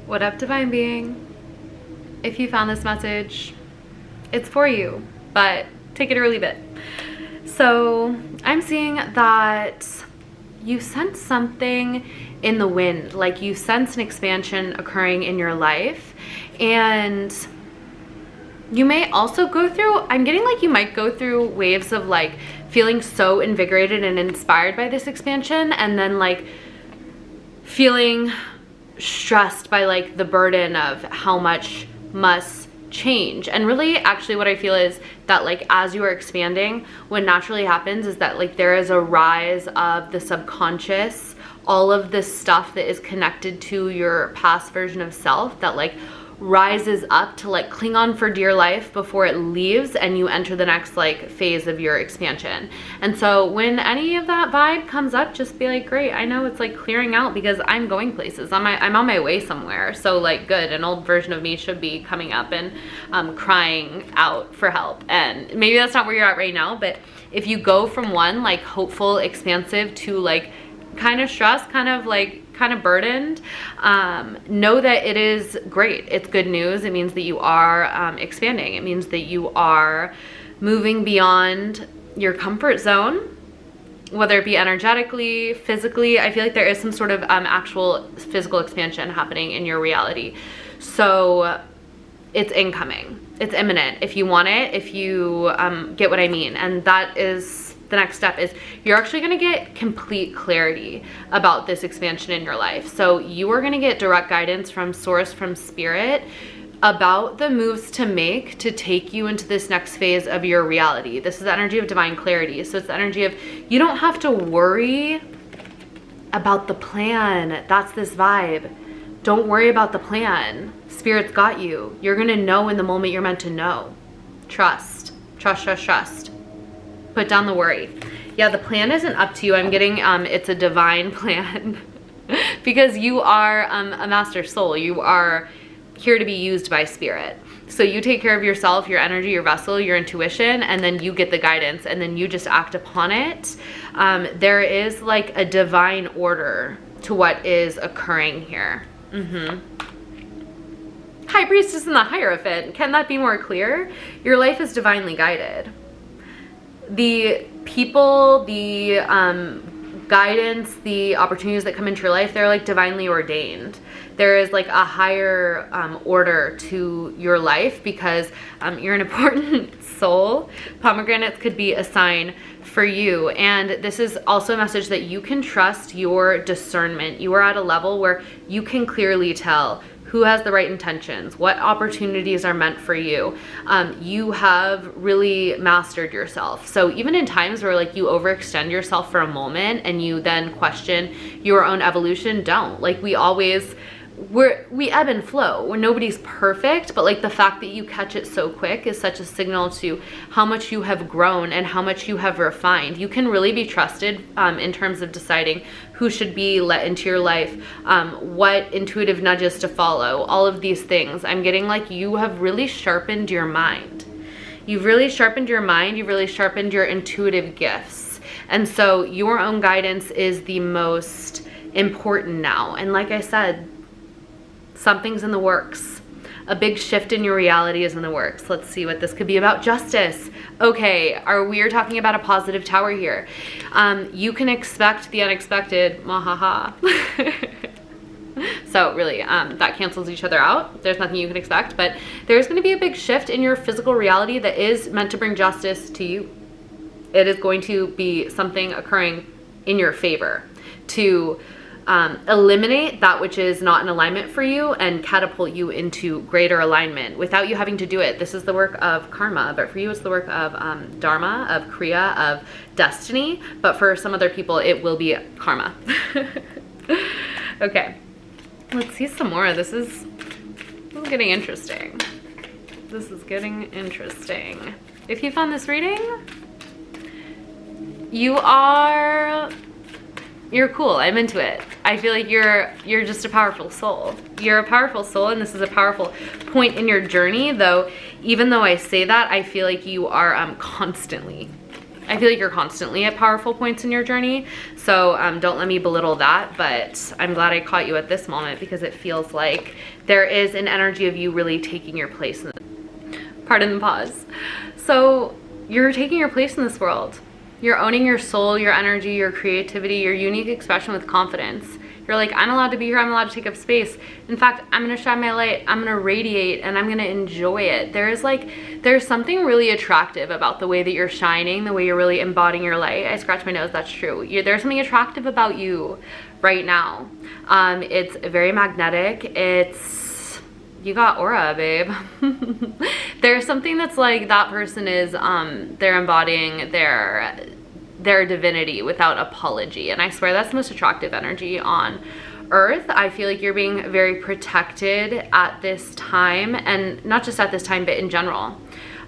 What up, divine being? If you found this message, it's for you, but take it or leave it. So I'm seeing that you sense something in the wind, like you sense an expansion occurring in your life, and you may also go through, I'm getting like you might go through waves of like feeling so invigorated and inspired by this expansion, and then like feeling stressed by like the burden of how much must change. And really actually what I feel is that like as you are expanding, what naturally happens is that like there is a rise of the subconscious, all of this stuff that is connected to your past version of self that like rises up to like cling on for dear life before it leaves and you enter the next like phase of your expansion. And so when any of that vibe comes up, just be like, great, I know it's like clearing out because I'm going places. I'm on my way somewhere. So like good, an old version of me should be coming up and crying out for help. And maybe that's not where you're at right now, but if you go from one like hopeful, expansive to like kind of stressed, kind of burdened, know that it is great. It's good news. It means that you are expanding. It means that you are moving beyond your comfort zone, whether it be energetically, physically. I feel like there is some sort of actual physical expansion happening in your reality. So it's incoming. It's imminent if you want it, if you get what I mean. And that is the next step, is you're actually going to get complete clarity about this expansion in your life. So you are going to get direct guidance from source, from spirit, about the moves to make to take you into this next phase of your reality. This is the energy of divine clarity. So it's the energy of you don't have to worry about the plan. That's this vibe. Don't worry about the plan. Spirit's got you. You're going to know in the moment you're meant to know. Trust. Trust, trust, trust. Put down the worry. Yeah, the plan isn't up to you. I'm getting it's a divine plan because you are a master soul. You are here to be used by spirit. So you take care of yourself, your energy, your vessel, your intuition, and then you get the guidance and then you just act upon it. There is like a divine order to what is occurring here. High Priestess and the Hierophant. Can that be more clear? Your life is divinely guided. The people, the guidance, the opportunities that come into your life, they're like divinely ordained. There is like a higher order to your life because you're an important soul. Pomegranates could be a sign for you. And this is also a message that you can trust your discernment. You are at a level where you can clearly tell who has the right intentions, what opportunities are meant for you. You have really mastered yourself. So even in times where like you overextend yourself for a moment and you then question your own evolution, don't. Like we ebb and flow. Nobody's perfect, but like the fact that you catch it so quick is such a signal to how much you have grown and how much you have refined. You can really be trusted in terms of deciding who should be let into your life, what intuitive nudges to follow, all of these things. I'm getting like you have really sharpened your mind. You've really sharpened your mind. You've really sharpened your intuitive gifts. And so your own guidance is the most important now. And like I said, something's in the works. A big shift in your reality is in the works. Let's see what this could be about. Justice. Okay, we're talking about a positive tower here. You can expect the unexpected. Mahaha. So really, that cancels each other out. There's nothing you can expect, but there's going to be a big shift in your physical reality that is meant to bring justice to you. It is going to be something occurring in your favor to eliminate that which is not in alignment for you and catapult you into greater alignment without you having to do it. This is the work of karma, but for you it's the work of dharma, of kriya, of destiny, but for some other people it will be karma. Okay, let's see some more. This is getting interesting. This is getting interesting. If you found this reading, you're cool. I'm into it. I feel like you're just a powerful soul. You're a powerful soul, and this is a powerful point in your journey, though even though I say that, I feel like you are constantly I feel like you're constantly at powerful points in your journey. So don't let me belittle that, but I'm glad I caught you at this moment because it feels like there is an energy of you really taking your place in pardon the pause. So you're taking your place in this world. You're owning your soul, your energy, your creativity, your unique expression with confidence. You're like, I'm allowed to be here, I'm allowed to take up space. In fact, I'm gonna shine my light, I'm gonna radiate, and I'm gonna enjoy it. There's something really attractive about the way that you're shining, the way you're really embodying your light. I scratch my nose, that's true. There's something attractive about you right now. It's very magnetic, you got aura, babe. There's something that's like that person is, they're embodying their divinity without apology. And I swear that's the most attractive energy on earth. I feel like you're being very protected at this time, and not just at this time, but in general.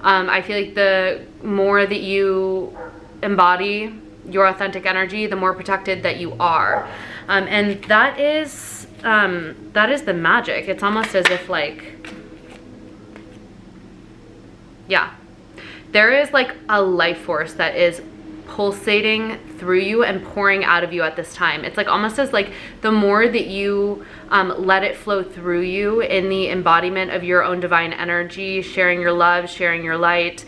I feel like the more that you embody your authentic energy, the more protected that you are. And that is the magic. It's almost as if like, yeah, there is like a life force that is pulsating through you and pouring out of you at this time. It's like almost as like the more that you let it flow through you in the embodiment of your own divine energy, sharing your love, sharing your light,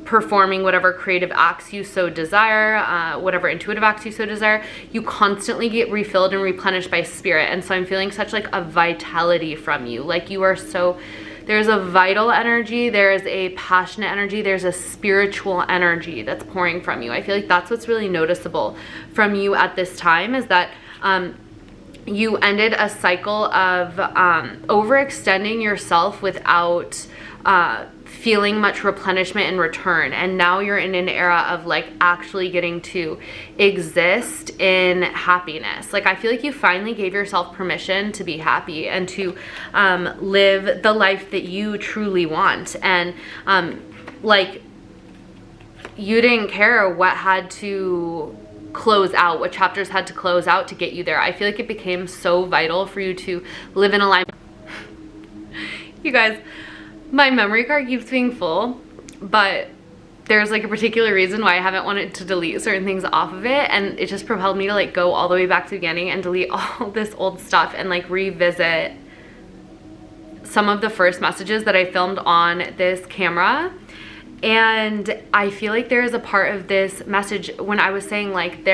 performing whatever creative acts you so desire, whatever intuitive acts you so desire, you constantly get refilled and replenished by spirit. And so I'm feeling such like a vitality from you. Like you are so, there's a vital energy, there's a passionate energy, there's a spiritual energy that's pouring from you. I feel like that's what's really noticeable from you at this time, is that you ended a cycle of overextending yourself without feeling much replenishment in return, and now you're in an era of like actually getting to exist in happiness. Like I feel like you finally gave yourself permission to be happy and to live the life that you truly want, and like you didn't care what had to close out, what chapters had to close out to get you there. I feel like it became so vital for you to live in alignment. You guys, my memory card keeps being full, but there's like a particular reason why I haven't wanted to delete certain things off of it, and it just propelled me to like go all the way back to the beginning and delete all this old stuff and like revisit some of the first messages that I filmed on this camera. And I feel like there is a part of this message when I was saying like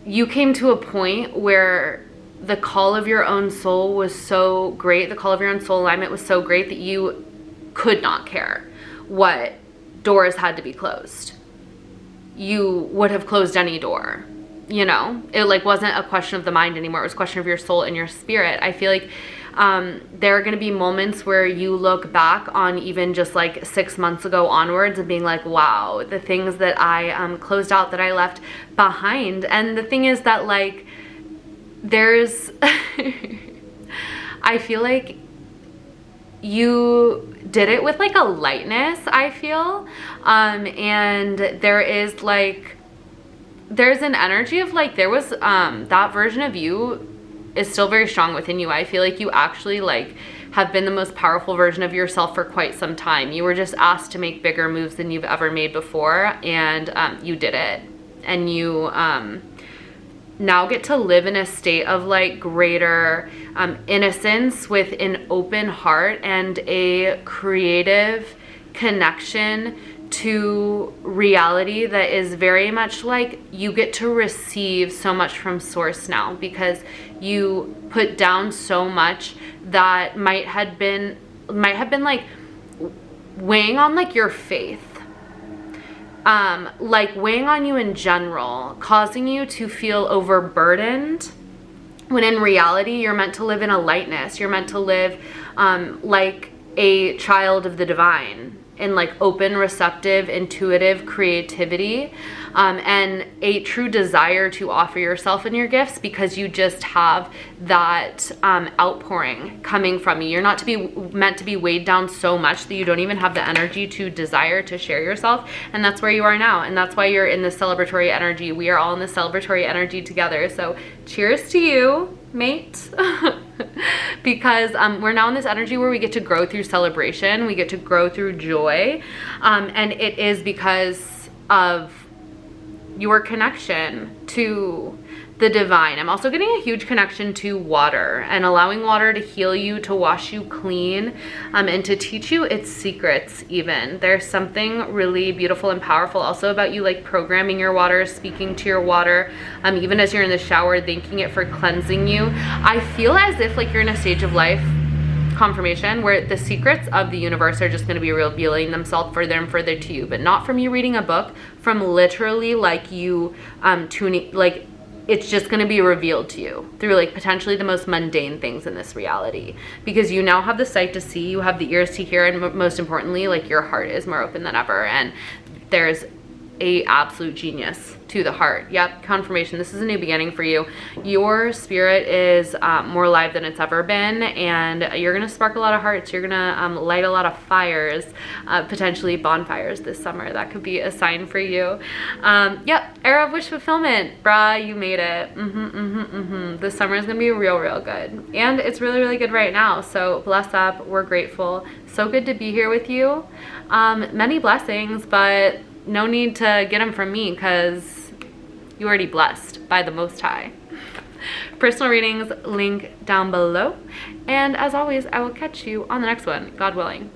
you came to a point where the call of your own soul was so great, the call of your own soul alignment was so great that you could not care what doors had to be closed. You would have closed any door, you know? It like wasn't a question of the mind anymore, it was a question of your soul and your spirit. I feel like there are gonna be moments where you look back on even just like 6 months ago onwards and being like, wow, the things that I closed out, that I left behind. And the thing is that like, there's I feel like you did it with like a lightness, I feel, and there's an energy of like, there was that version of you is still very strong within you. I feel like you actually like have been the most powerful version of yourself for quite some time. You were just asked to make bigger moves than you've ever made before, and you did it, and you now get to live in a state of like greater innocence with an open heart and a creative connection to reality that is very much like you get to receive so much from source now, because you put down so much that might have been like weighing on like your faith, like weighing on you in general, causing you to feel overburdened, when in reality you're meant to live in a lightness. You're meant to live like a child of the divine, in like open, receptive, intuitive creativity, and a true desire to offer yourself and your gifts, because you just have that outpouring coming from you. You're not meant to be weighed down so much that you don't even have the energy to desire to share yourself, and that's where you are now, and that's why you're in this celebratory energy. We are all in this celebratory energy together. So cheers to you. mate. Because we're now in this energy where we get to grow through celebration, we get to grow through joy, and it is because of your connection to the divine. I'm also getting a huge connection to water and allowing water to heal you, to wash you clean, and to teach you its secrets even. There's something really beautiful and powerful also about you like programming your water, speaking to your water, even as you're in the shower, thanking it for cleansing you. I feel as if like you're in a stage of life, confirmation, where the secrets of the universe are just going to be revealing themselves further and further to you, but not from you reading a book, from literally like you tuning, like it's just going to be revealed to you through like potentially the most mundane things in this reality, because you now have the sight to see, you have the ears to hear, and most importantly, like your heart is more open than ever, and there's a absolute genius to the heart. Yep, confirmation. This is a new beginning for you. Your spirit is more alive than it's ever been, and you're gonna spark a lot of hearts. You're gonna light a lot of fires, potentially bonfires this summer. That could be a sign for you. Yep, era of wish fulfillment, brah, you made it. This summer is gonna be real good, and it's really good right now. So bless up. We're grateful. So good to be here with you. Many blessings, but no need to get them from me because you already blessed by the Most High. Personal readings link down below. And as always, I will catch you on the next one, God willing.